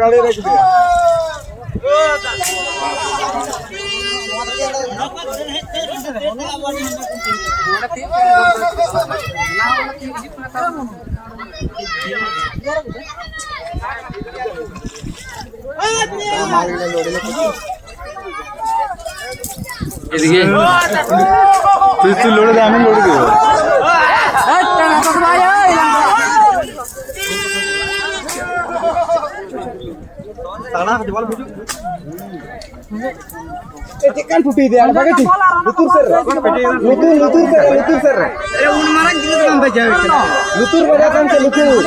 গাড়ি রেখে দিয়ে তুই লড়ে দে আমি লড়ে দেবো kan putih dia apa gitu lutur ser lutur ser un marang gitu kan baca lutur pada kan se lutur